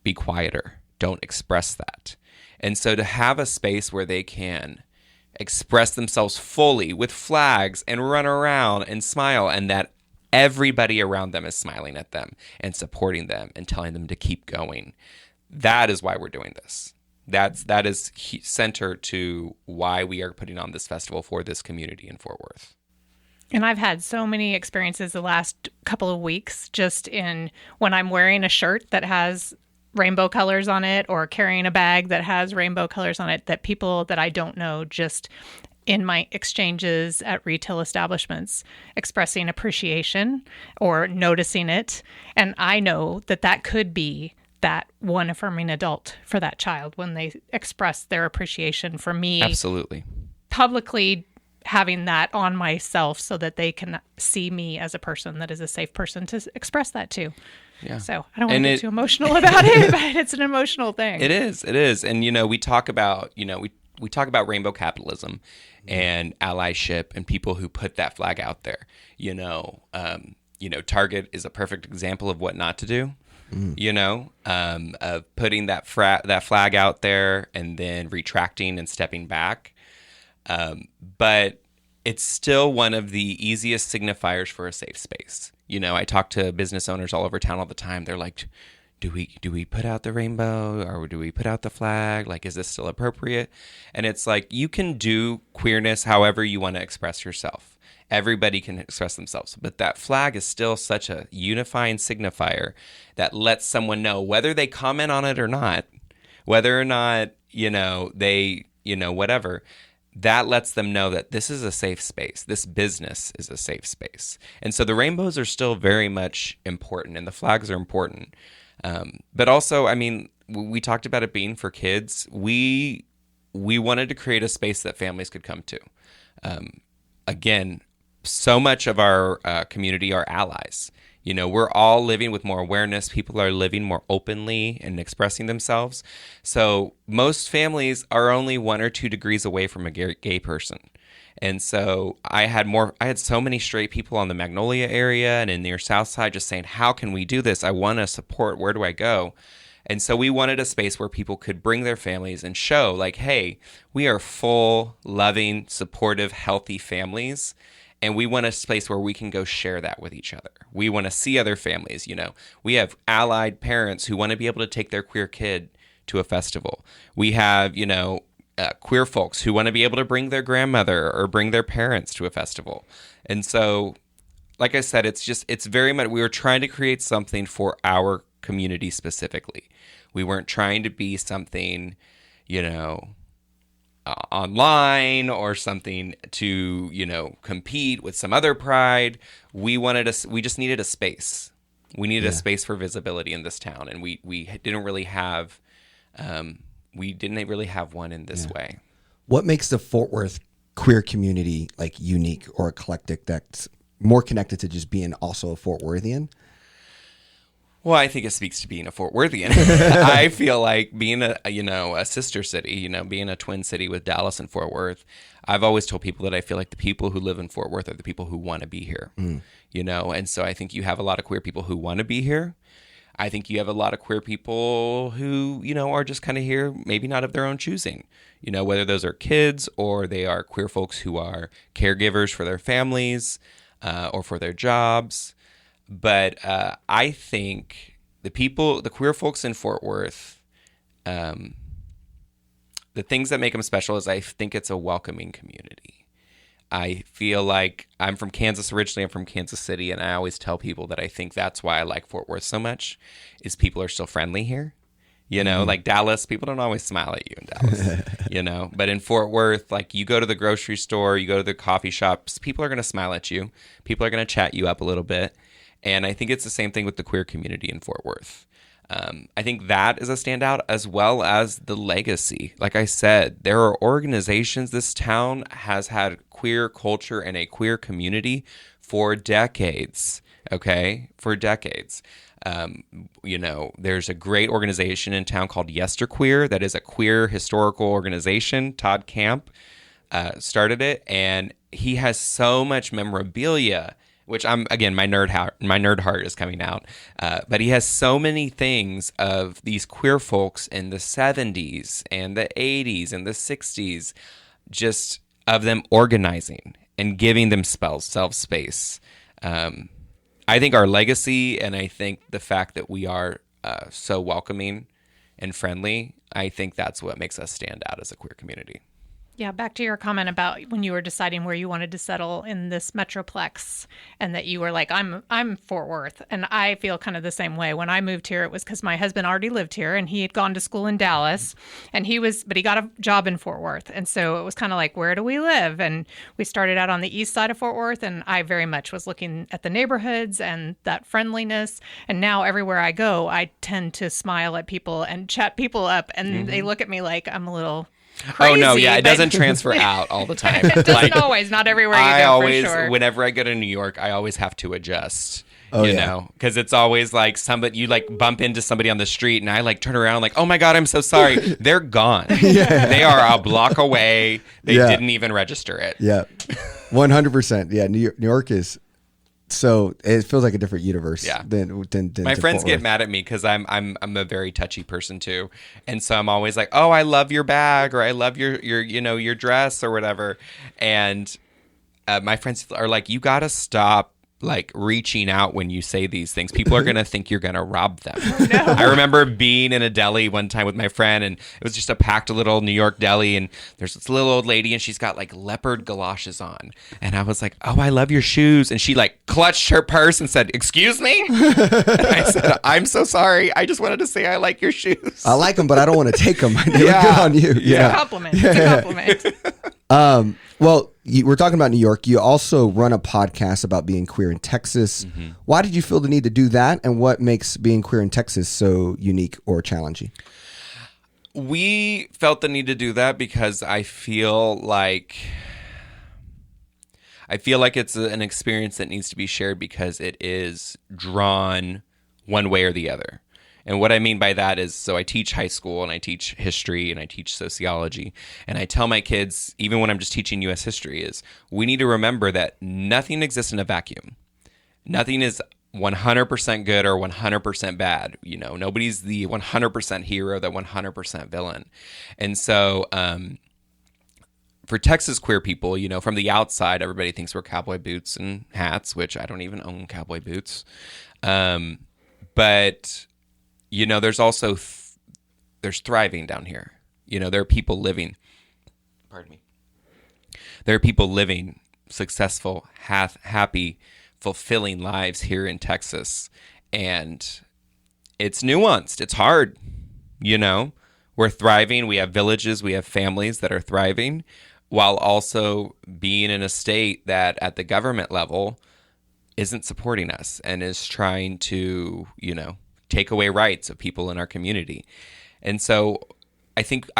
be quieter, don't express that. And so to have a space where they can express themselves fully with flags and run around and smile, and that everybody around them is smiling at them and supporting them and telling them to keep going. That is why we're doing this. That is center to why we are putting on this festival for this community in Fort Worth. And I've had so many experiences the last couple of weeks just in when I'm wearing a shirt that has rainbow colors on it or carrying a bag that has rainbow colors on it, that people that I don't know, just in my exchanges at retail establishments, expressing appreciation or noticing it. And I know that could be that one affirming adult for that child when they express their appreciation for me. Absolutely. Publicly having that on myself so that they can see me as a person that is a safe person to express that to. Yeah. So I don't want to get too emotional about it, but it's an emotional thing. It is. And, we talk about, we talk about rainbow capitalism and allyship and people who put that flag out there. Target is a perfect example of what not to do. Of putting that flag out there and then retracting and stepping back. But it's still one of the easiest signifiers for a safe space. I talk to business owners all over town all the time. They're like, do we put out the rainbow or do we put out the flag? Is this still appropriate? And it's like, you can do queerness however you want to express yourself. Everybody can express themselves, but that flag is still such a unifying signifier that lets someone know, whether they comment on it or not, whether or not, they, whatever, that lets them know that this is a safe space. This business is a safe space. And so the rainbows are still very much important and the flags are important. But also, we talked about it being for kids. We wanted to create a space that families could come to. Again, so much of our community are allies. We're all living with more awareness. People are living more openly and expressing themselves. So most families are only 1 or 2 degrees away from a gay person. And so I had so many straight people on the Magnolia area and in near South Side just saying, how can we do this? I want to support. Where do I go? And so we wanted a space where people could bring their families and show hey, we are full, loving, supportive, healthy families. And we want a space where we can go share that with each other. We want to see other families. We have allied parents who want to be able to take their queer kid to a festival. We have, queer folks who want to be able to bring their grandmother or bring their parents to a festival. And so, like I said, it's very much, we were trying to create something for our community specifically. We weren't trying to be something, online or something to, compete with some other pride. We just needed a space. We needed a space for visibility in this town. And we didn't really have, one in this way. What makes the Fort Worth queer community like unique or eclectic that's more connected to just being also a Fort Worthian? Well, I think it speaks to being a Fort Worthian. I feel like being a sister city, being a twin city with Dallas and Fort Worth. I've always told people that I feel like the people who live in Fort Worth are the people who want to be here, and so I think you have a lot of queer people who want to be here. I think you have a lot of queer people who, are just kind of here, maybe not of their own choosing, whether those are kids or they are queer folks who are caregivers for their families or for their jobs. But I think the queer folks in Fort Worth, the things that make them special is I think it's a welcoming community. I feel like I'm from Kansas originally. I'm from Kansas City, and I always tell people that I think that's why I like Fort Worth so much is people are still friendly here. Like Dallas, people don't always smile at you in Dallas, But in Fort Worth, like you go to the grocery store, you go to the coffee shops, people are going to smile at you. People are going to chat you up a little bit. And I think it's the same thing with the queer community in Fort Worth. I think that is a standout, as well as the legacy. Like I said, there are organizations. This town has had queer culture and a queer community for decades. Okay? For decades. There's a great organization in town called Yesterqueer that is a queer historical organization. Todd Camp started it, and he has so much memorabilia, which my nerd heart is coming out. But he has so many things of these queer folks in the 70s and the 80s and the 60s, just of them organizing and giving themselves space. I think our legacy, and I think the fact that we are so welcoming and friendly, I think that's what makes us stand out as a queer community. Yeah, back to your comment about when you were deciding where you wanted to settle in this metroplex, and that you were like, I'm Fort Worth. And I feel kind of the same way. When I moved here, it was because my husband already lived here and he had gone to school in Dallas, but he got a job in Fort Worth. And so it was kind of like, where do we live? And we started out on the east side of Fort Worth, and I very much was looking at the neighborhoods and that friendliness. And now everywhere I go, I tend to smile at people and chat people up, and they look at me like I'm a little crazy. Oh no, yeah, it doesn't transfer out all the time. It doesn't always, not everywhere you go, for sure. Whenever I go to New York, I always have to adjust. Because it's always like somebody, you like bump into somebody on the street, and I like turn around like, oh my God, I'm so sorry. They're gone. They are a block away. They didn't even register it. Yeah, 100%. Yeah, New York is. So it feels like a different universe. Than my friends get mad at me because I'm a very touchy person too, and so I'm always like, oh, I love your bag, or I love your your dress or whatever, and my friends are like, you gotta stop like reaching out when you say these things. People are going to think you're going to rob them. Oh, no. I remember being in a deli one time with my friend, and it was just a packed little New York deli, and there's this little old lady, and she's got like leopard galoshes on. And I was like, oh, I love your shoes. And she like clutched her purse and said, excuse me? And I said, I'm so sorry. I just wanted to say I like your shoes. I like them, but I don't want to take them. They look good on you. It's a compliment. It's a compliment. Well, we're talking about New York. You also run a podcast about being queer in Texas. Mm-hmm. Why did you feel the need to do that? And what makes being queer in Texas so unique or challenging? We felt the need to do that because I feel like it's an experience that needs to be shared because it is drawn one way or the other. And what I mean by that is, so I teach high school and I teach history and I teach sociology. And I tell my kids, even when I'm just teaching U.S. history, is we need to remember that nothing exists in a vacuum. Nothing is 100% good or 100% bad. You know, nobody's the 100% hero, the 100% villain. And so for Texas queer people, you know, from the outside, everybody thinks we're cowboy boots and hats, which I don't even own cowboy boots. But you know, there's also there's thriving down here. You know, there are people living. pardon me. There are people living successful, happy, fulfilling lives here in Texas. And it's nuanced. It's hard. We're thriving. We have villages. We have families that are thriving while also being in a state that at the government level isn't supporting us and is trying to, take away rights of people in our community. And so I think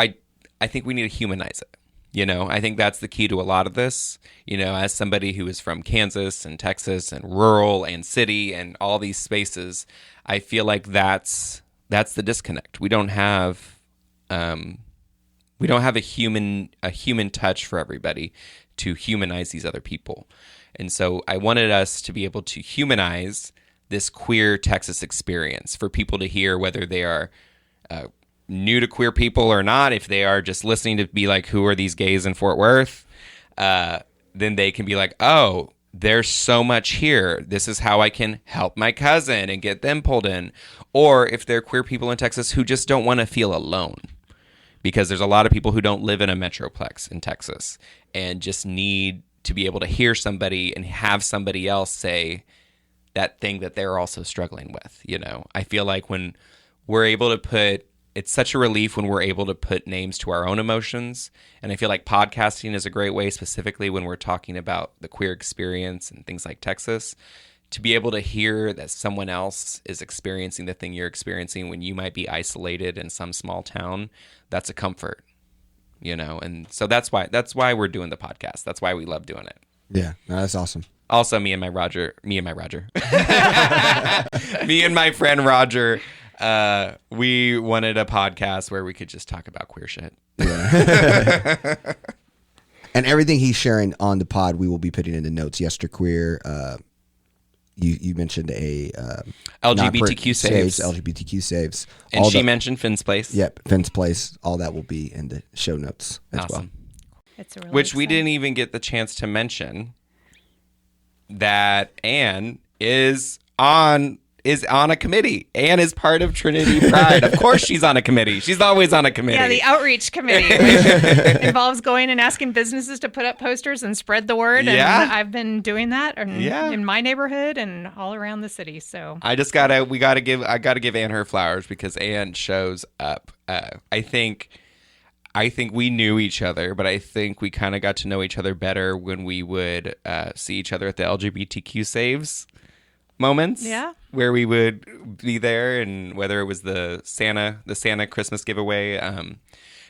we need to humanize it. I think that's the key to a lot of this. As somebody who is from Kansas and Texas and rural and city and all these spaces, I feel like that's the disconnect. We don't have a human touch for everybody to humanize these other people. And so I wanted us to be able to humanize this queer Texas experience for people to hear, whether they are new to queer people or not. If they are just listening to be like, who are these gays in Fort Worth? Then they can be like, oh, there's so much here. This is how I can help my cousin and get them pulled in. Or if they're queer people in Texas who just don't want to feel alone, because there's a lot of people who don't live in a metroplex in Texas and just need to be able to hear somebody and have somebody else say that thing that they're also struggling with. I feel like when we're able to it's such a relief when we're able to put names to our own emotions. And I feel like podcasting is a great way, specifically when we're talking about the queer experience and things like Texas, to be able to hear that someone else is experiencing the thing you're experiencing when you might be isolated in some small town. That's a comfort, and so that's why we're doing the podcast. That's why we love doing it. Yeah, no, that's awesome. Also, me and my friend Roger, we wanted a podcast where we could just talk about queer shit. Yeah. And everything he's sharing on the pod, we will be putting in the notes. Yesterqueer, you mentioned a LGBTQ saves. LGBTQ saves. And she mentioned Finn's Place. Yep, Finn's Place. All that will be in the show notes as well. It's really Which exciting. we didn't even get the chance to mention that Anne is on a committee. Anne is part of Trinity Pride. Of course she's on a committee. She's always on a committee. Yeah, the outreach committee, which involves going and asking businesses to put up posters and spread the word. And Yeah. I've been doing that in my neighborhood and all around the city. So I gotta give Anne her flowers because Anne shows up. I think we knew each other, but I think we kind of got to know each other better when we would see each other at the LGBTQ saves moments. Yeah. Where we would be there, and whether it was the Santa Christmas giveaway.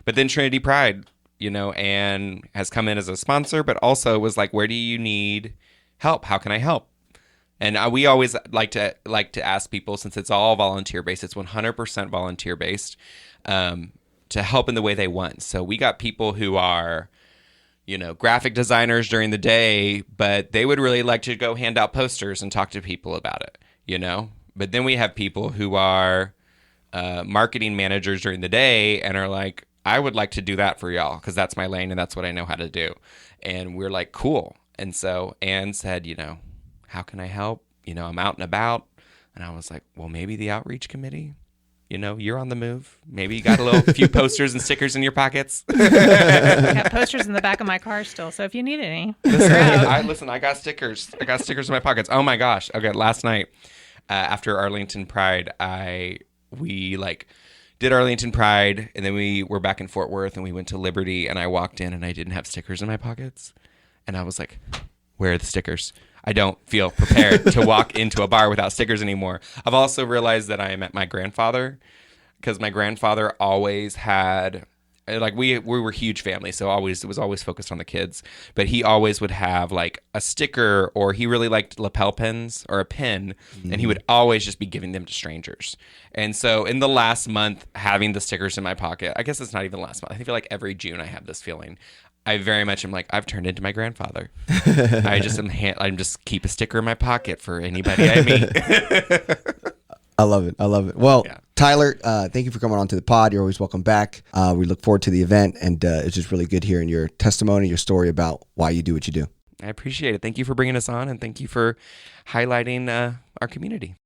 But then Trinity Pride, Anne has come in as a sponsor, but also was like, where do you need help? How can I help? And we always like to ask people, since it's all volunteer based, it's 100% volunteer based, to help in the way they want. So we got people who are, graphic designers during the day, but they would really like to go hand out posters and talk to people about it, But then we have people who are marketing managers during the day and are like, I would like to do that for y'all because that's my lane and that's what I know how to do. And we're like, cool. And so Anne said, how can I help? I'm out and about. And I was like, well, maybe the outreach committee. You're on the move. Maybe you got a few posters and stickers in your pockets. I got posters in the back of my car still. So if you need any, Listen, I got stickers. I got stickers in my pockets. Oh my gosh. Okay, last night after Arlington Pride, we did Arlington Pride, and then we were back in Fort Worth, and we went to Liberty, and I walked in, and I didn't have stickers in my pockets, and I was like, where are the stickers? I don't feel prepared to walk into a bar without stickers anymore. I've also realized that I am at my grandfather, because my grandfather always had, we were a huge family, so it was always focused on the kids, but he always would have a sticker, or he really liked lapel pins or a pin, and he would always just be giving them to strangers. And so in the last month, having the stickers in my pocket, I guess it's not even the last month, I feel like every June I have this feeling. I very much am like, I've turned into my grandfather. I just keep a sticker in my pocket for anybody I meet. I love it. Well, Yeah. Tyler, thank you for coming on to the pod. You're always welcome back. We look forward to the event, and it's just really good hearing your testimony, your story about why you do what you do. I appreciate it. Thank you for bringing us on, and thank you for highlighting our community.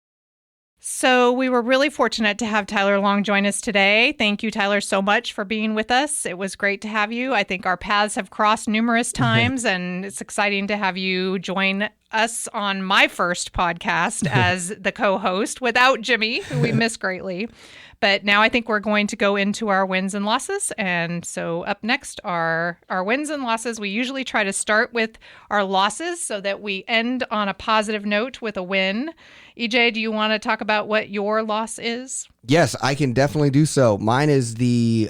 So we were really fortunate to have Tyler Long join us today. Thank you, Tyler, so much for being with us. It was great to have you. I think our paths have crossed numerous times, and it's exciting to have you join us on my first podcast as the co-host without Jimmy, who we miss greatly. But now I think we're going to go into our wins and losses. And so up next are our wins and losses. We usually try to start with our losses so that we end on a positive note with a win. EJ, do you want to talk about what your loss is? Yes, I can definitely do so. Mine is the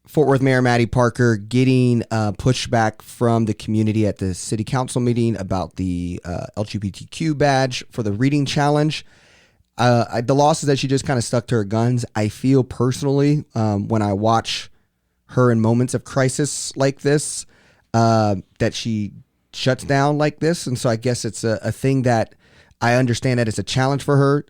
Fort Worth Mayor Maddie Parker getting pushback from the community at the city council meeting about the LGBTQ badge for the reading challenge. The loss is that she just kind of stuck to her guns. I feel personally when I watch her in moments of crisis like this, that she shuts down like this. And so I guess it's a thing that I understand that it's a challenge for her.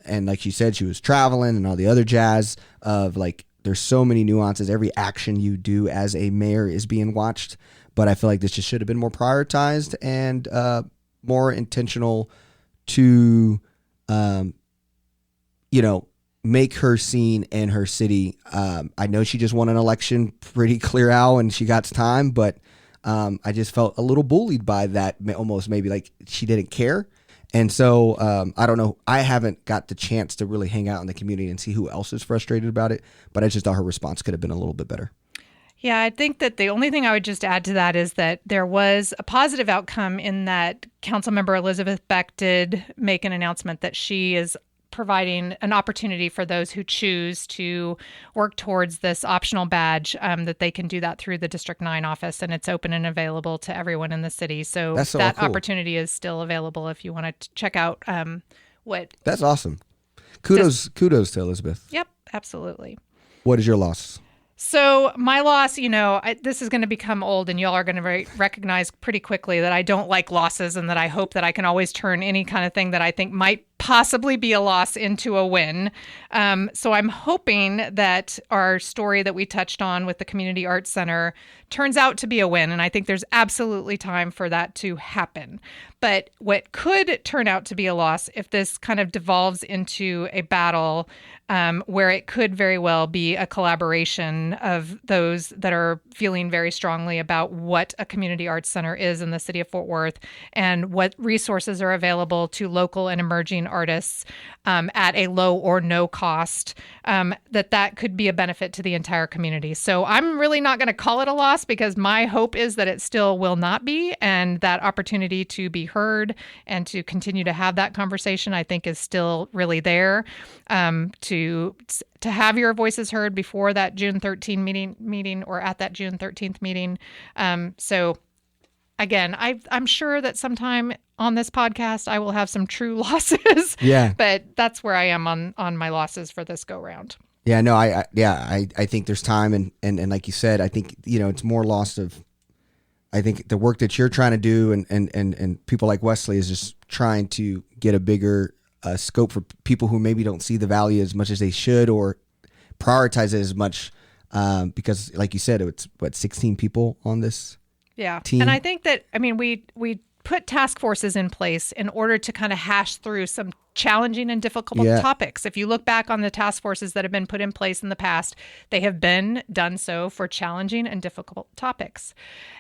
And like she said, she was traveling and all the other jazz of like, there's so many nuances. Every action you do as a mayor is being watched. But I feel like this just should have been more prioritized and more intentional to, make her seen in her city. I know she just won an election pretty clear out and she got time, but I just felt a little bullied by that, almost maybe like she didn't care. And so I don't know. I haven't got the chance to really hang out in the community and see who else is frustrated about it, but I just thought her response could have been a little bit better. Yeah, I think that the only thing I would just add to that is that there was a positive outcome in that Councilmember Elizabeth Beck did make an announcement that she is providing an opportunity for those who choose to work towards this optional badge, that they can do that through the District 9 office, and it's open and available to everyone in the city. So that cool. Opportunity is still available if you want to check out what. That's awesome. Kudos to Elizabeth. Yep, absolutely. What is your loss? So my loss, this is going to become old and y'all are going to recognize pretty quickly that I don't like losses and that I hope that I can always turn any kind of thing that I think might possibly be a loss into a win. So I'm hoping that our story that we touched on with the Community Arts Center turns out to be a win. And I think there's absolutely time for that to happen. But what could turn out to be a loss if this kind of devolves into a battle where it could very well be a collaboration of those that are feeling very strongly about what a community arts center is in the city of Fort Worth and what resources are available to local and emerging artists at a low or no cost, that could be a benefit to the entire community. So I'm really not going to call it a loss because my hope is that it still will not be, and that opportunity to be heard and to continue to have that conversation, I think, is still really there. To have your voices heard before that June 13th meeting or at that June 13th meeting. So again, I'm sure that sometime on this podcast I will have some true losses. Yeah. But that's where I am on my losses for this go round. Yeah, no, I think there's time and like you said, I think it's more loss of. I think the work that you're trying to do and people like Wesley is just trying to get a bigger scope for people who maybe don't see the value as much as they should or prioritize it as much because like you said, it's 16 people on this team. And I think that, we put task forces in place in order to kind of hash through some challenging and difficult topics. If you look back on the task forces that have been put in place in the past, they have been done so for challenging and difficult topics.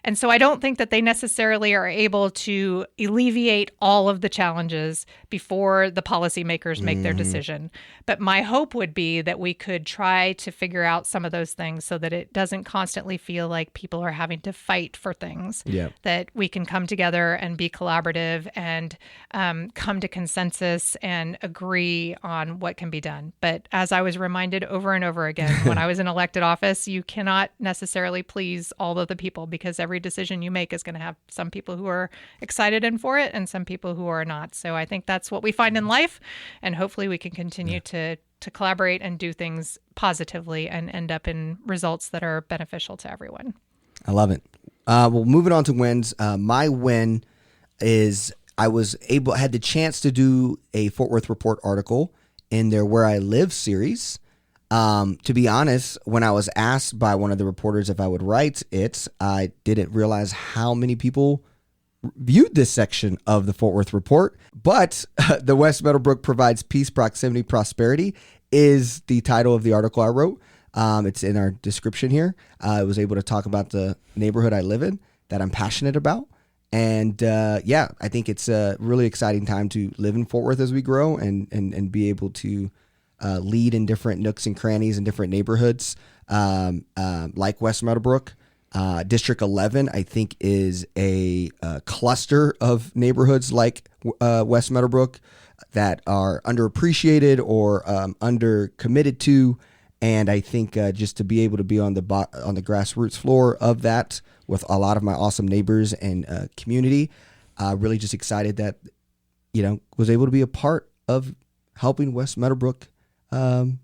And so I don't think that they necessarily are able to alleviate all of the challenges before the policymakers make their decision. But my hope would be that we could try to figure out some of those things so that it doesn't constantly feel like people are having to fight for things. Yeah. That we can come together and be collaborative and come to consensus and agree on what can be done. But as I was reminded over and over again, when I was in elected office, you cannot necessarily please all of the people because every decision you make is going to have some people who are excited and for it and some people who are not. So I think that's what we find in life. And hopefully we can continue to collaborate and do things positively and end up in results that are beneficial to everyone. I love it. Well, moving on to wins. My win is I had the chance to do a Fort Worth Report article in their Where I Live series. To be honest, when I was asked by one of the reporters if I would write it, I didn't realize how many people viewed this section of the Fort Worth Report, but the West Meadowbrook provides peace, proximity, prosperity is the title of the article I wrote. It's in our description here. I was able to talk about the neighborhood I live in that I'm passionate about. And I think it's a really exciting time to live in Fort Worth as we grow and be able to lead in different nooks and crannies in different neighborhoods like West Meadowbrook. District 11, I think, is a cluster of neighborhoods like West Meadowbrook that are underappreciated or under committed to. And I think just to be able to be on the grassroots floor of that with a lot of my awesome neighbors and community, really just excited that, was able to be a part of helping West Meadowbrook and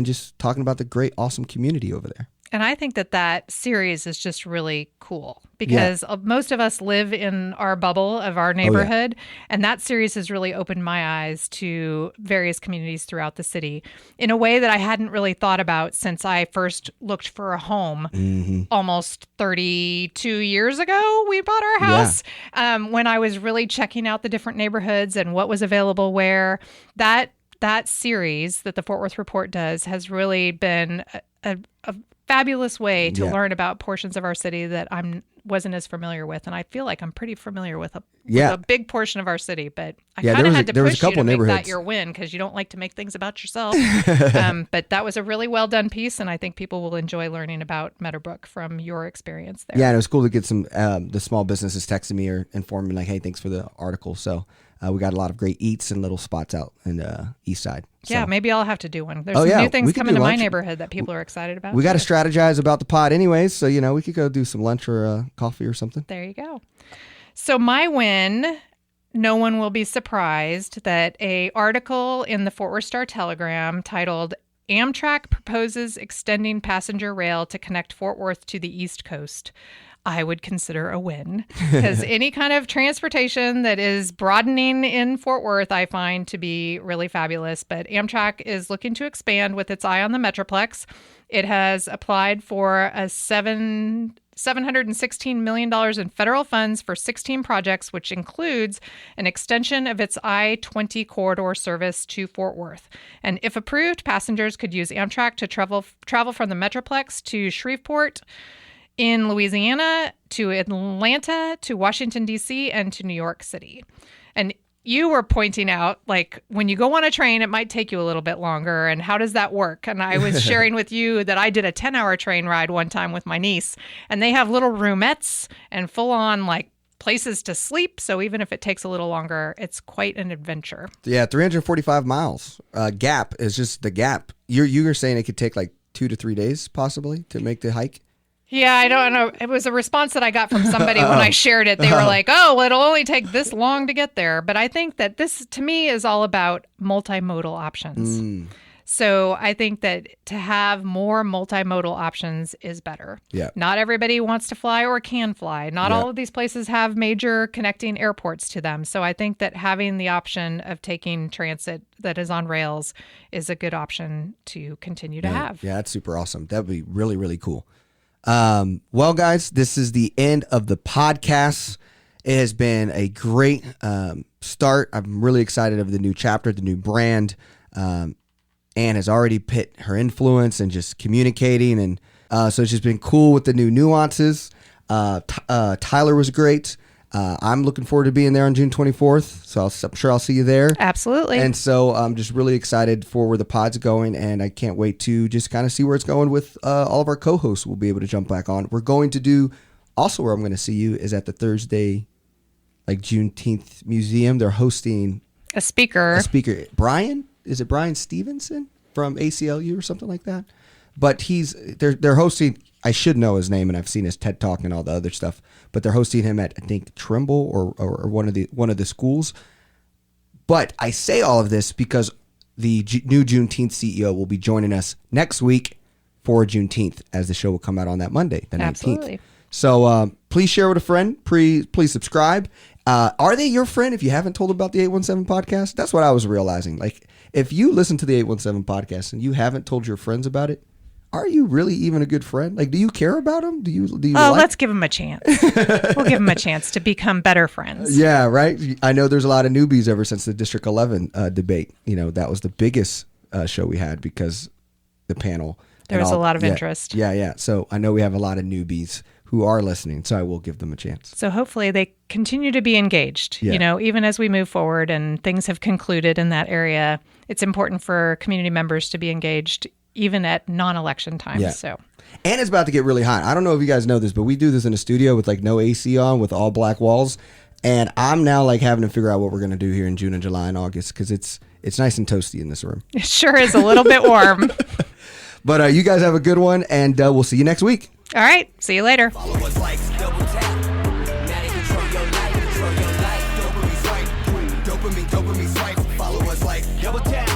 just talking about the great, awesome community over there. And I think that series is just really cool because most of us live in our bubble of our neighborhood. And that series has really opened my eyes to various communities throughout the city in a way that I hadn't really thought about since I first looked for a home almost 32 years ago. We bought our house when I was really checking out the different neighborhoods and what was available where. That series that the Fort Worth Report does has really been a fabulous way to learn about portions of our city that I wasn't as familiar with, and I feel like I'm pretty familiar with a big portion of our city. But I kind of had to push you to make that your win because you don't like to make things about yourself. But that was a really well done piece, and I think people will enjoy learning about Meadowbrook from your experience there. Yeah, and it was cool to get some the small businesses texting me or informing me like, "Hey, thanks for the article." So. We got a lot of great eats and little spots out in the east side. So. Yeah, maybe I'll have to do one. There's some new things coming to my neighborhood that people are excited about. We got to strategize about the pod anyways, so, we could go do some lunch or coffee or something. There you go. So my win, no one will be surprised that a article in the Fort Worth Star-Telegram titled Amtrak Proposes Extending Passenger Rail to Connect Fort Worth to the East Coast I would consider a win because any kind of transportation that is broadening in Fort Worth, I find to be really fabulous. But Amtrak is looking to expand with its eye on the Metroplex. It has applied for a $716 million in federal funds for 16 projects, which includes an extension of its I-20 corridor service to Fort Worth. And if approved, passengers could use Amtrak to travel from the Metroplex to Shreveport, in Louisiana, to Atlanta, to Washington, D.C., and to New York City. And you were pointing out, like, when you go on a train, it might take you a little bit longer. And how does that work? And I was sharing with you that I did a 10-hour train ride one time with my niece. And they have little roomettes and full-on, like, places to sleep. So even if it takes a little longer, it's quite an adventure. Yeah, 345 miles. Gap is just the gap. You were saying it could take, like, 2 to 3 days, possibly, to make the hike? Yeah, I don't know. It was a response that I got from somebody when I shared it. They were like, oh, well, it'll only take this long to get there. But I think that this, to me, is all about multimodal options. So I think that to have more multimodal options is better. Yeah. Not everybody wants to fly or can fly. Not all of these places have major connecting airports to them. So I think that having the option of taking transit that is on rails is a good option to continue to have. Yeah, that's super awesome. That would be really, really cool. Well, guys, this is the end of the podcast. It has been a great start. I'm really excited of the new chapter, the new brand. Anne has already put her influence and just communicating. And so it's just been cool with the new nuances. Tyler was great. I'm looking forward to being there on June 24th. So I'm sure I'll see you there. Absolutely. And so I'm just really excited for where the pod's going. And I can't wait to just kind of see where it's going with all of our co-hosts. We'll be able to jump back on. We're going to do also where I'm going to see you is at the Thursday, like Juneteenth Museum. They're hosting a speaker. Brian, is it Brian Stevenson from ACLU or something like that? But they're hosting, I should know his name and I've seen his TED Talk and all the other stuff, but they're hosting him at, I think, Trimble or one of the schools. But I say all of this because the new Juneteenth CEO will be joining us next week for Juneteenth, as the show will come out on that Monday, the 19th. Absolutely. So please share with a friend. Please subscribe. Are they your friend if you haven't told about the 817 podcast? That's what I was realizing. Like, if you listen to the 817 podcast and you haven't told your friends about it, are you really even a good friend? Like, do you care about them? Do you Oh, like- let's give them a chance. We'll give them a chance to become better friends. Yeah, right. I know there's a lot of newbies ever since the District 11 debate. That was the biggest show we had because the panel. There was a lot of yeah, interest. Yeah. So I know we have a lot of newbies who are listening, so I will give them a chance. So hopefully they continue to be engaged. Yeah. Even as we move forward and things have concluded in that area, it's important for community members to be engaged even at non-election times. Yeah. So. And it's about to get really hot. I don't know if you guys know this, but we do this in a studio with like no AC on, with all black walls. And I'm now like having to figure out what we're going to do here in June and July and August because it's nice and toasty in this room. It sure is a little bit warm. But you guys have a good one, and we'll see you next week. All right. See you later. Follow us, likes, double tap. Now they control your life, control your life. Dopamine swipe, dopamine swipe. Follow us like double tap.